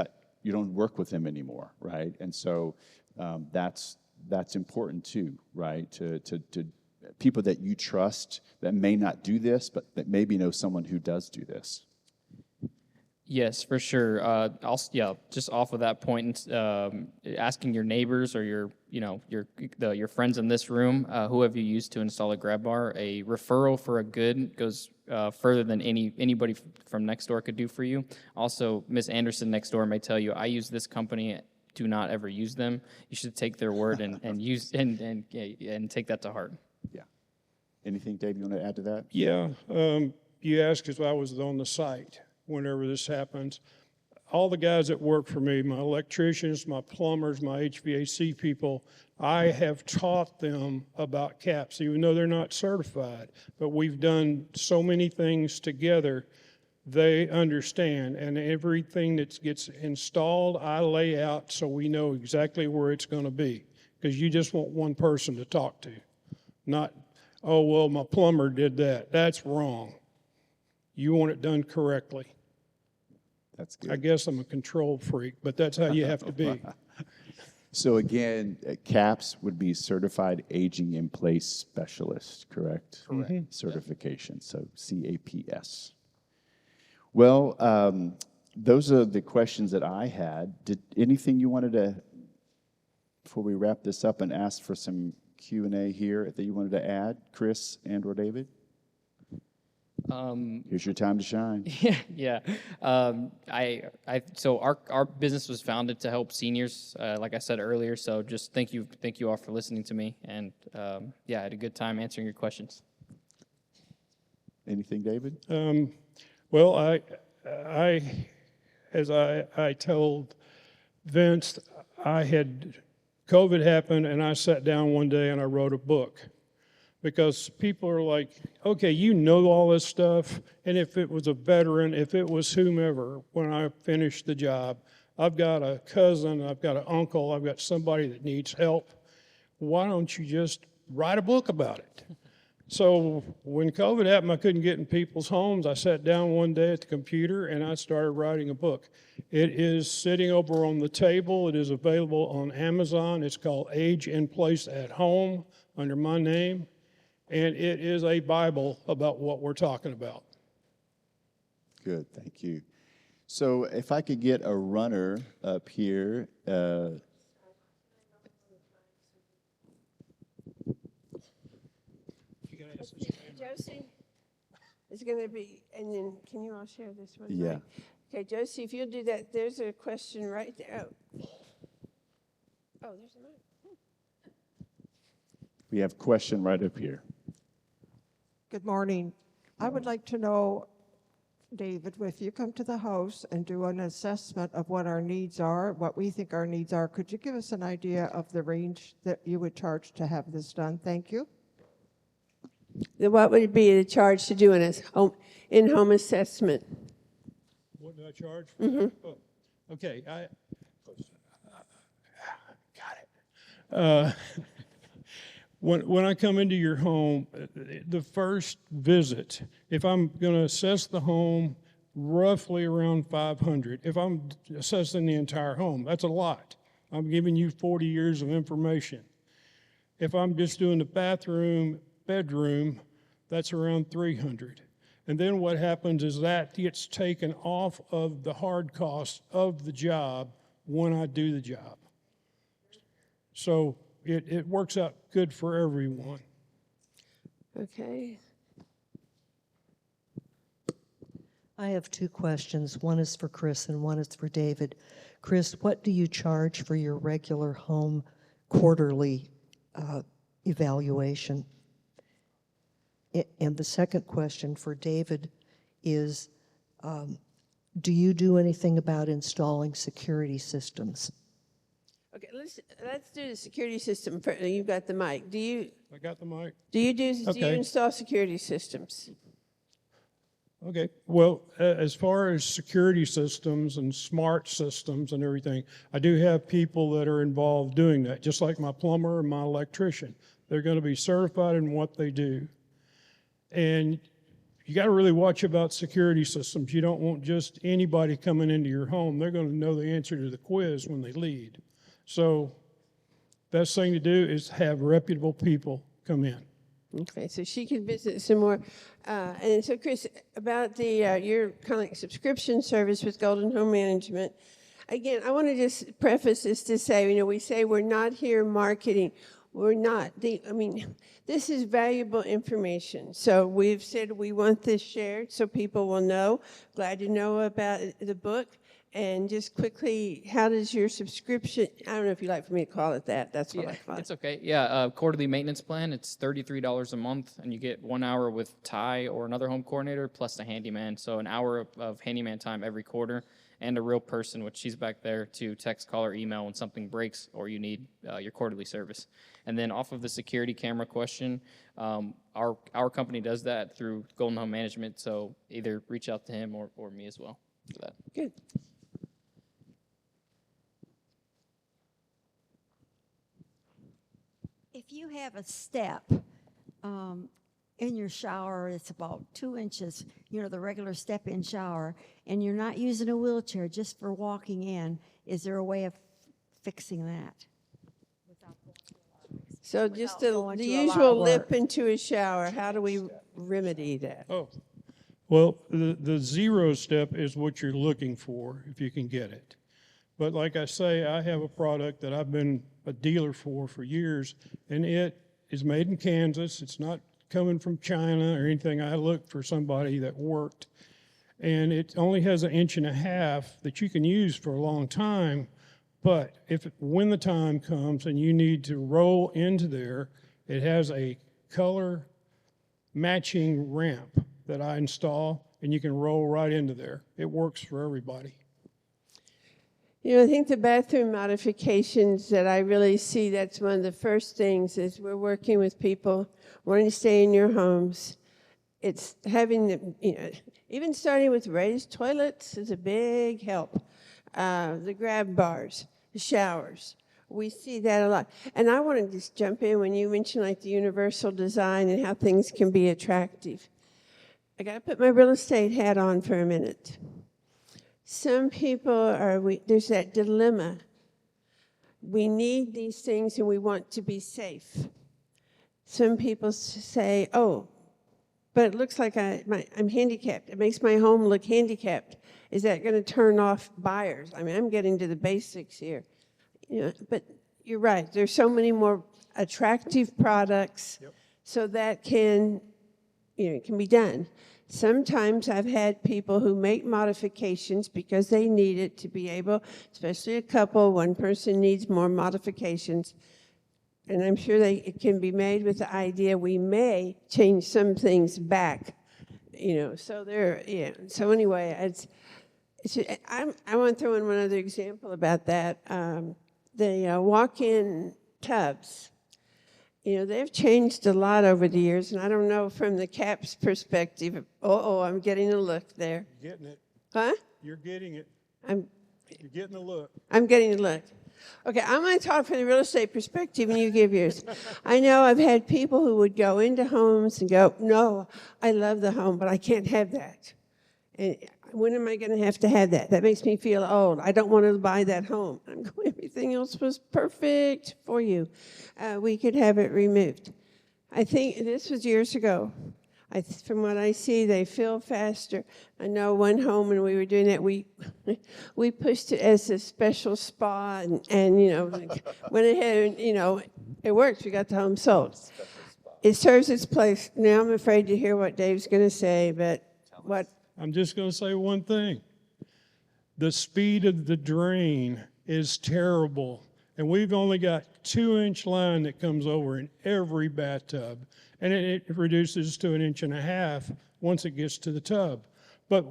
B: you don't work with them anymore, right? And so that's important too, right? To people that you trust that may not do this, but that maybe know someone who does do this.
C: Yes, for sure. Just off of that point, asking your neighbors or your friends in this room, who have you used to install a grab bar? A referral for a good goes further than anybody from next door could do for you. Also, Miss Anderson next door may tell you, I use this company. Do not ever use them. You should take their word and use and take that to heart.
B: Yeah. Anything, Dave, you want to add to that?
D: Yeah. You asked if I was on the site whenever this happens. All the guys that work for me, my electricians, my plumbers, my HVAC people, I have taught them about CAPS, even though they're not certified. But we've done so many things together, they understand. And everything that gets installed, I lay out so we know exactly where it's going to be. Because you just want one person to talk to. Not, oh, well, my plumber did that. That's wrong. You want it done correctly.
B: That's good.
D: I guess I'm a control freak, but that's how you have to be.
B: So again, CAPS would be Certified Aging in Place Specialist, correct?
C: Correct. Mm-hmm.
B: Certification, so CAPS. Well, those are the questions that I had. Did anything you wanted to, before we wrap this up and ask for some Q&A here, that you wanted to add, Chris and or David? Here's your time to shine.
C: Yeah, yeah. So our business was founded to help seniors, like I said earlier. So just thank you all for listening to me, and yeah, I had a good time answering your questions.
B: Anything, David?
D: Well, as I told Vince, I had COVID happen, and I sat down one day and I wrote a book. Because people are like, okay, you know all this stuff, and if it was a veteran, if it was whomever, when I finished the job, I've got a cousin, I've got an uncle, I've got somebody that needs help. Why don't you just write a book about it? So when COVID happened, I couldn't get in people's homes. I sat down one day at the computer and I started writing a book. It is sitting over on the table. It is available on Amazon. It's called Age in Place at Home under my name. And it is a Bible about what we're talking about.
B: Good, thank you. So if I could get a runner up here.
A: Josie is going to be, and then can you all share this one?
B: Yeah.
A: Right? Okay, Josie, if you'll do that, there's a question right there. Oh, there's a mic.
B: We have a question right up here.
E: Good morning. I would like to know, David, if you come to the house and do an assessment of what our needs are, what we think our needs are, could you give us an idea of the range that you would charge to have this done? Thank you.
A: What would be the charge to do an in-home assessment?
D: What do I charge? Oh, okay, got it. When I come into your home, the first visit, if I'm going to assess the home, roughly around $500. If I'm assessing the entire home, that's a lot. I'm giving you 40 years of information. If I'm just doing the bathroom, bedroom, that's around $300. And then what happens is that gets taken off of the hard costs of the job when I do the job. So it works out good for everyone.
A: Okay.
F: I have two questions. One is for Chris and one is for David. Chris, what do you charge for your regular home quarterly evaluation? And the second question for David is, do you do anything about installing security systems?
A: Okay, let's do the security system. You've got the mic.
D: I got the mic.
A: Do you
D: Okay.
A: install security systems?
D: Okay, well, as far as security systems and smart systems and everything, I do have people that are involved doing that, just like my plumber and my electrician. They're going to be certified in what they do. And you got to really watch about security systems. You don't want just anybody coming into your home. They're going to know the answer to the quiz when they lead. So best thing to do is have reputable people come in.
A: Okay, so she can visit some more. And so, Chris, about your kind of like subscription service with Golden Home Management, again, I want to just preface this to say, we say we're not here marketing. We're not. This is valuable information. So we've said we want this shared so people will know. Glad to know about the book. And just quickly, how does your subscription, I don't know if you'd like for me to call it that. That's what I call it.
C: It's okay. Yeah, quarterly maintenance plan. It's $33 a month, and you get 1 hour with Ty or another home coordinator plus the handyman. So an hour of handyman time every quarter, and a real person, which she's back there to text, call, or email when something breaks or you need your quarterly service. And then off of the security camera question, our company does that through Golden Home Management. So either reach out to him or me as well for that.
A: Good.
G: If you have a step in your shower, it's about 2 inches, the regular step-in shower, and you're not using a wheelchair just for walking in, is there a way of fixing that?
A: So just
G: going
A: the
G: to a lot of
A: usual
G: work.
A: lip into a shower, how do we remedy that?
D: Oh, well, the 0 step is what you're looking for if you can get it. But like I say, I have a product that I've been a dealer for years, and it is made in Kansas. It's not coming from China or anything. I looked for somebody that worked. And it only has 1.5 inches that you can use for a long time. But when the time comes and you need to roll into there, it has a color matching ramp that I install, and you can roll right into there. It works for everybody.
A: You know, I think the bathroom modifications that I really see, that's one of the first things is we're working with people wanting to stay in your homes. It's having, even starting with raised toilets is a big help. The grab bars, the showers. We see that a lot. And I want to just jump in when you mentioned like the universal design and how things can be attractive. I got to put my real estate hat on for a minute. Some people there's that dilemma. We need these things and we want to be safe. Some people say, oh, but it looks like I'm handicapped. It makes my home look handicapped. Is that going to turn off buyers? I mean, I'm getting to the basics here. But you're right. There's so many more attractive products, so that can be done. Sometimes I've had people who make modifications because they need it to be able, especially a couple, one person needs more modifications. And I'm sure it can be made with the idea we may change some things back, So So anyway, I want to throw in one other example about that. The walk-in tubs. They've changed a lot over the years, and I don't know from the CAP's perspective. I'm getting a look there.
D: You're getting it.
A: Huh?
D: You're getting it.
A: You're
D: getting the look.
A: I'm getting a look. Okay, I'm going to talk from the real estate perspective, and you give yours. I know I've had people who would go into homes and go, no, I love the home, but I can't have that. And when am I going to have that? That makes me feel old. I don't want to buy that home. I'm going, everything else was perfect for you. We could have it removed. I think this was years ago. From what I see, they fill faster. I know one home when we were doing that, we pushed it as a special spa and went ahead and, it works. We got the home sold. It serves its place. Now I'm afraid to hear what Dave's going to say, but what?
D: I'm just going to say one thing. The speed of the drain is terrible. And we've only got 2-inch line that comes over in every bathtub. And it reduces to 1.5 inches once it gets to the tub. But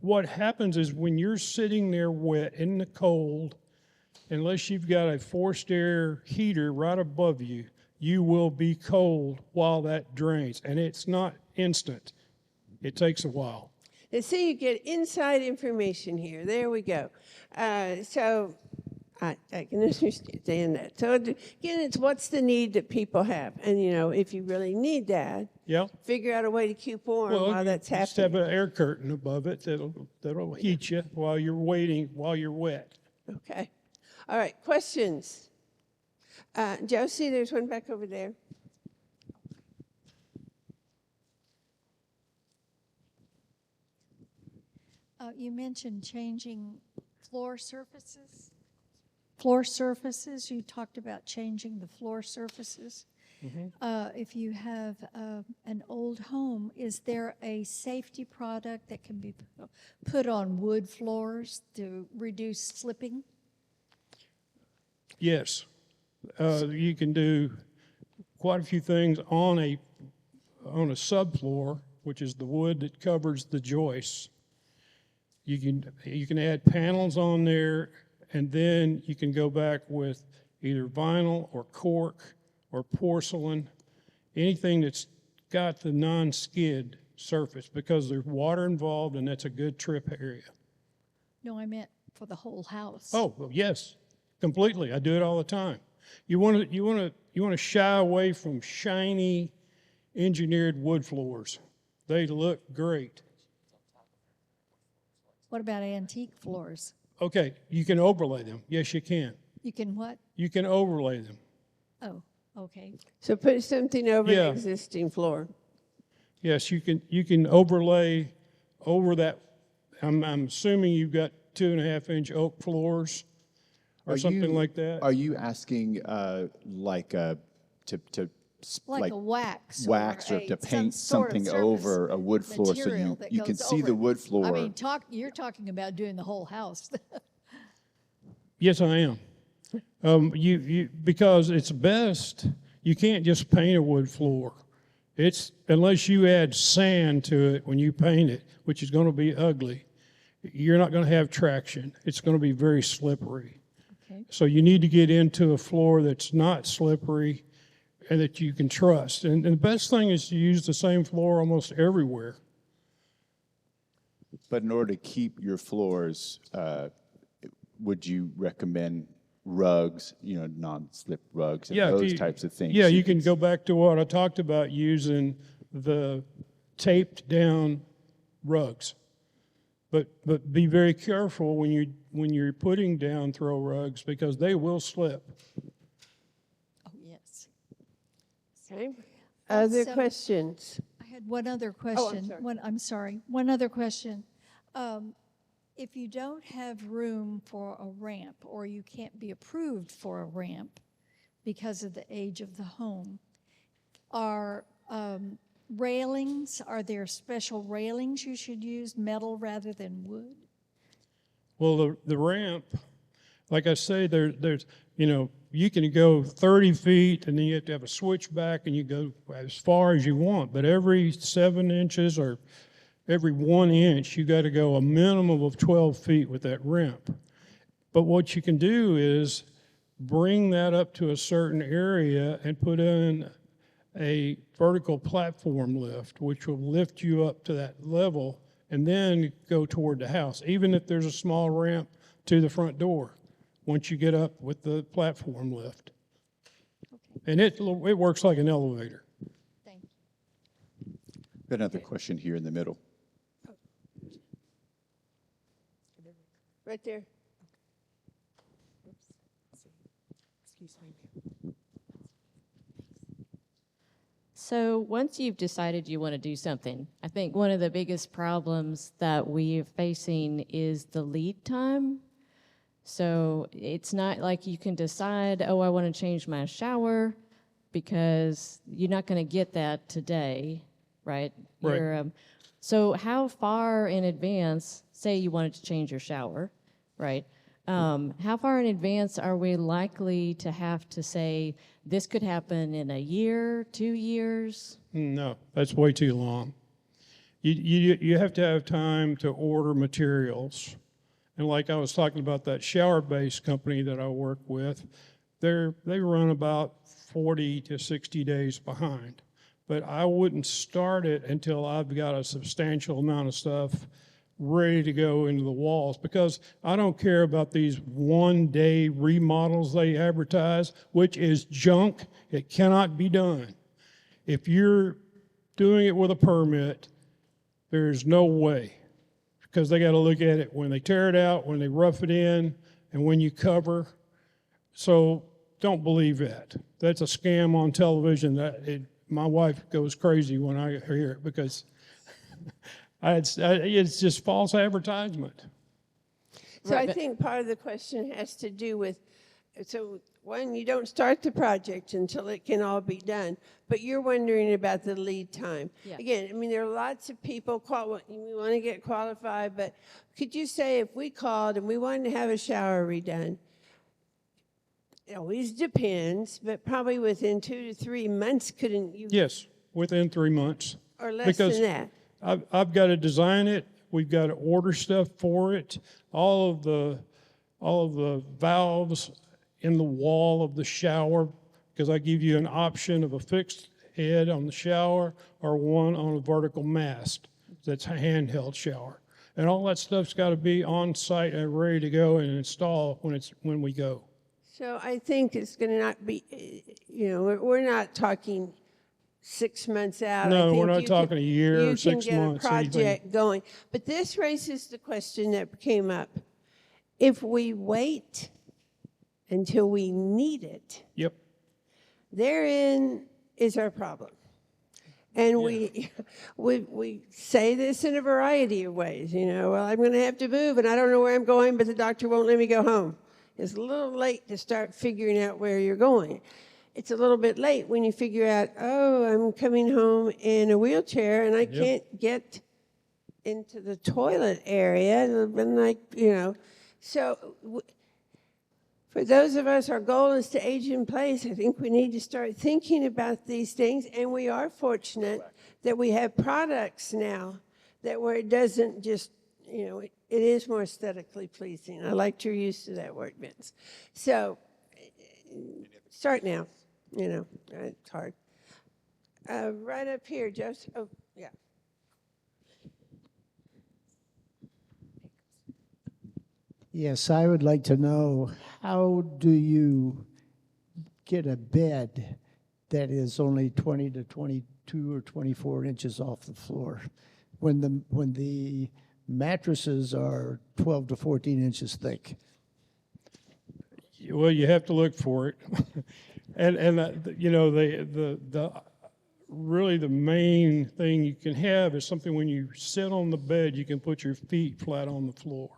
D: what happens is when you're sitting there wet in the cold, unless you've got a forced air heater right above you, you will be cold while that drains. And it's not instant. It takes a while.
A: And so you get inside information here. There we go. So I can understand that. So again, it's what's the need that people have. And, if you really need that, figure out a way to keep warm while that's happening.
D: Just have an air curtain above it that'll heat you while you're waiting, while you're wet.
A: Okay. All right, questions? Josie, there's one back over there.
H: You mentioned changing floor surfaces. You talked about changing the floor surfaces. Mm-hmm. If you have an old home, is there a safety product that can be put on wood floors to reduce slipping?
D: Yes. You can do quite a few things on a subfloor, which is the wood that covers the joists. You can add panels on there, and then you can go back with either vinyl or cork or porcelain, anything that's got the non-skid surface, because there's water involved, and that's a good trip area.
H: No, I meant for the whole house.
D: Oh, well, yes, completely. I do it all the time. You want to shy away from shiny, engineered wood floors. They look great.
H: What about antique floors?
D: Okay, you can overlay them. Yes, you can.
H: You can what?
D: You can overlay them.
H: Oh, okay.
A: So put something over the existing floor.
D: Yes, you can overlay over that. I'm assuming you've got 2.5-inch oak floors or something like that.
B: Are you asking to
H: Like a wax.
B: wax or to
H: some
B: paint
H: sort of
B: something
H: surface
B: over a wood floor so
H: material that
B: you can
H: goes
B: see
H: over
B: the
H: it.
B: wood floor.
H: I mean, you're talking about doing the whole house.
D: Yes, I am. Because it's best, you can't just paint a wood floor. Unless you add sand to it when you paint it, which is going to be ugly, you're not going to have traction. It's going to be very slippery.
H: Okay.
D: So you need to get into a floor that's not slippery and that you can trust. And the best thing is to use the same floor almost everywhere.
B: But in order to keep your floors, would you recommend rugs, non-slip rugs and those types of things?
D: Yeah, you can go back to what I talked about using the taped down rugs. But be very careful when you're putting down throw rugs because they will slip.
H: Oh, yes.
A: Okay. Other
H: Also-
A: questions?
H: I had one other
A: sorry.
H: question. I'm sorry. One other question. If you don't have room for a ramp or you can't be approved for a ramp because of the age of the home, are there special railings you should use, metal rather than wood?
D: Well, the ramp, like I say, there's you can go 30 feet and then you have to have a switchback and you go as far as you want. But every 7 inches or every 1 inch, you got to go a minimum of 12 feet with that ramp. But what you can do is bring that up to a certain area and put in a vertical platform lift, which will lift you up to that level and then go toward the house, even if there's a small ramp to the front door, once you get up with the platform lift. And it works like an elevator.
H: Thank you.
B: Got another question here in the middle.
A: Right there.
I: So once you've decided you want to do something, I think one of the biggest problems that we're facing is the lead time. So it's not like you can decide, oh, I want to change my shower, because you're not going to get that today, right?
D: Right.
I: So how far in advance, say you wanted to change your shower, right? How far in advance are we likely to have to say, this could happen in a year, 2 years?
D: No, that's way too long. You have to have time to order materials. And like I was talking about that shower-based company that I work with, they run about 40 to 60 days behind. But I wouldn't start it until I've got a substantial amount of stuff ready to go into the walls, because I don't care about these one-day remodels they advertise, which is junk. It cannot be done. If you're doing it with a permit, there's no way, because they got to look at it when they tear it out, when they rough it in, and when you cover. So don't believe that. That's a scam on television. My wife goes crazy when I hear it, because it's just false advertisement.
A: So I think part of the question has to do with, so one, you don't start the project until it can all be done, but you're wondering about the lead time.
I: Yeah.
A: Again, I mean, there are lots of people we want to get qualified, but could you say if we called and we wanted to have a shower redone, it always depends, but probably within 2 to 3 months, couldn't you?
D: Yes, within 3 months.
A: Or less
D: Because
A: than that?
D: I've got to design it. We've got to order stuff for it. All of the valves in the wall of the shower, because I give you an option of a fixed head on the shower or one on a vertical mast. That's a handheld shower. And all that stuff's got to be on site and ready to go and install when we go.
A: So I think it's going to not be, we're not talking 6 months out. I
D: No, we're
A: think
D: not
A: you
D: talking a year or 6
A: You can
D: months,
A: get a
D: anything.
A: project going. But this raises the question that came up. If we wait until we need it,
D: Yep.
A: therein is our problem. And we say this in a variety of ways, well, I'm going to have to move and I don't know where I'm going, but the doctor won't let me go home. It's a little late to start figuring out where you're going. it's a little bit late when you figure out, oh, I'm coming home in a wheelchair and I can't get into the toilet area. And like, so for those of us, our goal is to age in place. I think we need to start thinking about these things. And we are fortunate that we have products now that where it doesn't just, it is more aesthetically pleasing. I liked your use of that word, Vince. So start now, it's hard. Right up here, Joseph. Oh, yeah.
J: Yes, I would like to know, how do you get a bed that is only 20 to 22 or 24 inches off the floor when the mattresses are 12 to 14 inches thick?
D: Well, you have to look for it. The really the main thing you can have is something when you sit on the bed, you can put your feet flat on the floor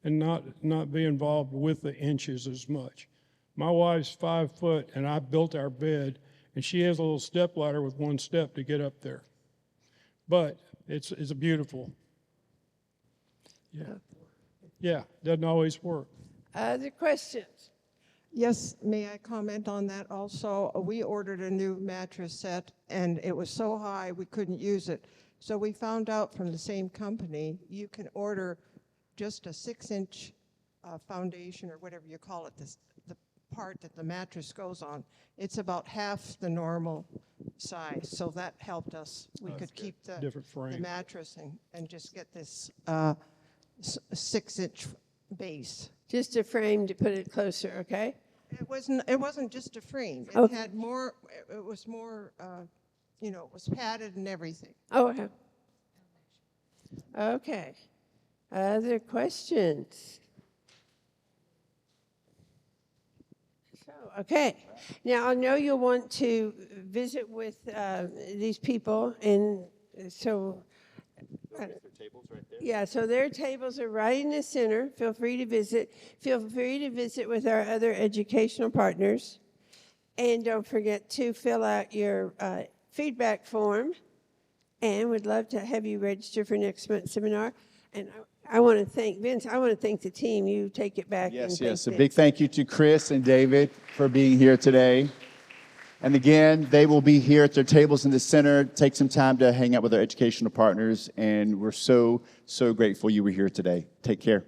D: and not be involved with the inches as much. My wife's 5 foot, and I built our bed, and she has a little step ladder with one step to get up there. But it's a beautiful. Yeah, doesn't always work.
A: Other questions?
E: Yes, may I comment on that also? We ordered a new mattress set, and it was so high we couldn't use it. So we found out from the same company, you can order just a 6-inch foundation, or whatever you call it, the part that the mattress goes on. It's about half the normal size, so that helped us. We could keep the mattress and just get this 6-inch base.
A: Just a frame to put it closer, okay?
E: It wasn't just a frame. It
A: Okay.
E: had more. It was more. It was padded and everything.
A: Oh, okay. Other questions? Okay. Now, I know you'll want to visit with these people, and so... Yeah, so their tables are right in the center. Feel free to visit. Feel free to visit with our other educational partners. And don't forget to fill out your feedback form. And we'd love to have you register for next month's seminar. And I want to thank Vince. I want to thank the team. You take it back.
B: Yes,
A: and
B: yes. A
A: thank
B: big
A: Vince.
B: thank you to Chris and David for being here today. And again, they will be here at their tables in the center. Take some time to hang out with our educational partners. And we're so, so grateful you were here today. Take care.